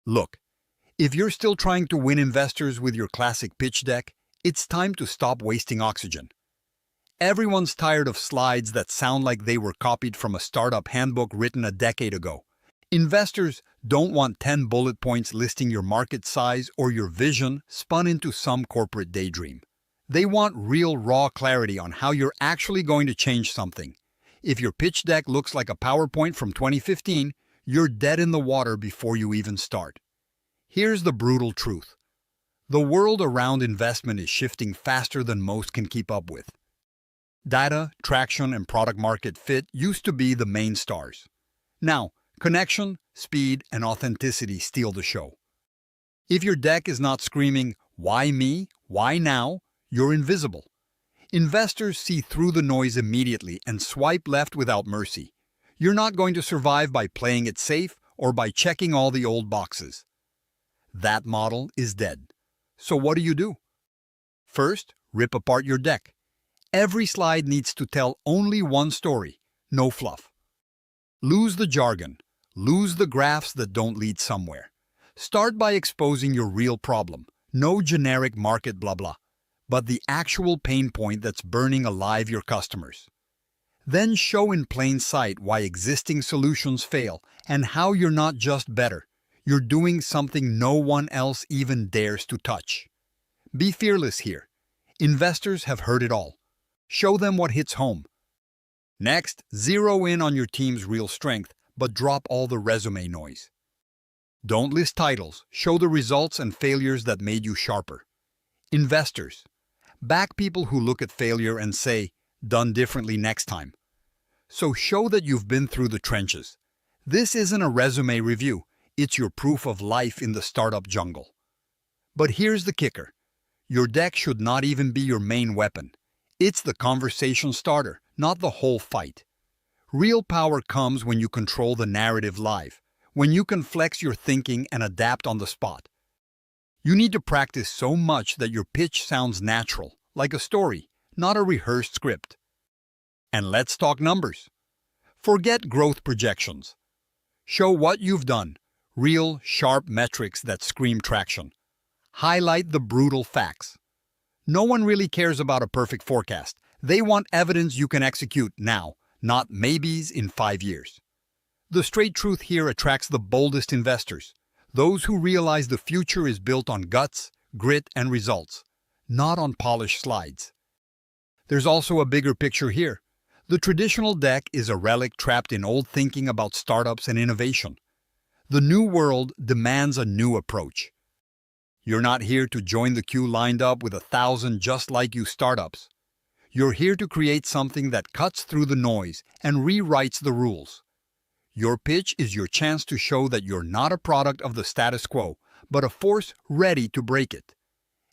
Look, if you're still trying to win investors with your classic pitch deck, it's time to stop wasting oxygen. Everyone's tired of slides that sound like they were copied from a startup handbook written a decade ago. Investors don't want 10 bullet points listing your market size or your vision spun into some corporate daydream. They want real, raw clarity on how you're actually going to change something. If your pitch deck looks like a PowerPoint from 2015, you're dead in the water before you even start. Here's the brutal truth. The world around investment is shifting faster than most can keep up with. Data, traction, and product market fit used to be the main stars. Now, connection, speed, and authenticity steal the show. If your deck is not screaming, "Why me? Why now?" you're invisible. Investors see through the noise immediately and swipe left without mercy. You're not going to survive by playing it safe or by checking all the old boxes. That model is dead. So what do? First, rip apart your deck. Every slide needs to tell only one story, no fluff. Lose the jargon. Lose the graphs that don't lead somewhere. Start by exposing your real problem. No generic market blah blah, but the actual pain point that's burning alive your customers. Then show in plain sight why existing solutions fail and how you're not just better. You're doing something no one else even dares to touch. Be fearless here. Investors have heard it all. Show them what hits home. Next, zero in on your team's real strength, but drop all the resume noise. Don't list titles, show the results and failures that made you sharper. Investors, back people who look at failure and say, "Done differently next time." So show that you've been through the trenches. This isn't a resume review, it's your proof of life in the startup jungle. But here's the kicker. Your deck should not even be your main weapon. It's the conversation starter, not the whole fight. Real power comes when you control the narrative live, when you can flex your thinking and adapt on the spot. You need to practice so much that your pitch sounds natural, like a story, not a rehearsed script. And let's talk numbers. Forget growth projections. Show what you've done, real, sharp metrics that scream traction. Highlight the brutal facts. No one really cares about a perfect forecast. They want evidence you can execute now, not maybes in 5 years. The straight truth here attracts the boldest investors, those who realize the future is built on guts, grit, and results, not on polished slides. There's also a bigger picture here. The traditional deck is a relic trapped in old thinking about startups and innovation. The new world demands a new approach. You're not here to join the queue lined up with 1,000 just like you startups. You're here to create something that cuts through the noise and rewrites the rules. Your pitch is your chance to show that you're not a product of the status quo, but a force ready to break it.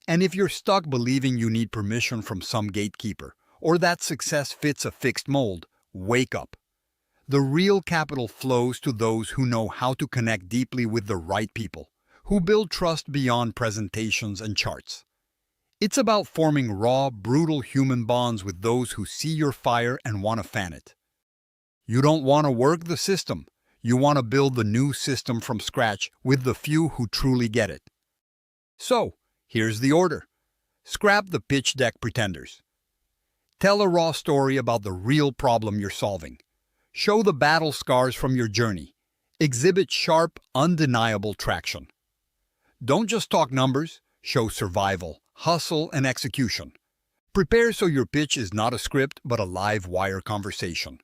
And if you're stuck believing you need permission from some gatekeeper, or that success fits a fixed mold, wake up. The real capital flows to those who know how to connect deeply with the right people, who build trust beyond presentations and charts. It's about forming raw, brutal human bonds with those who see your fire and want to fan it. You don't want to work the system. You want to build the new system from scratch with the few who truly get it. So, here's the order. Scrap the pitch deck pretenders. Tell a raw story about the real problem you're solving. Show the battle scars from your journey. Exhibit sharp, undeniable traction. Don't just talk numbers, show survival, hustle, and execution. Prepare so your pitch is not a script but a live wire conversation.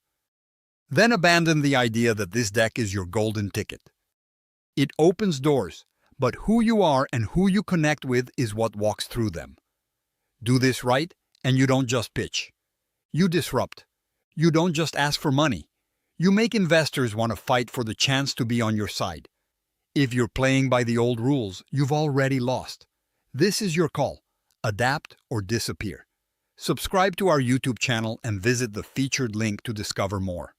Then abandon the idea that this deck is your golden ticket. It opens doors, but who you are and who you connect with is what walks through them. Do this right, and you don't just pitch. You disrupt. You don't just ask for money. You make investors want to fight for the chance to be on your side. If you're playing by the old rules, you've already lost. This is your call. Adapt or disappear. Subscribe to our YouTube channel and visit the featured link to discover more.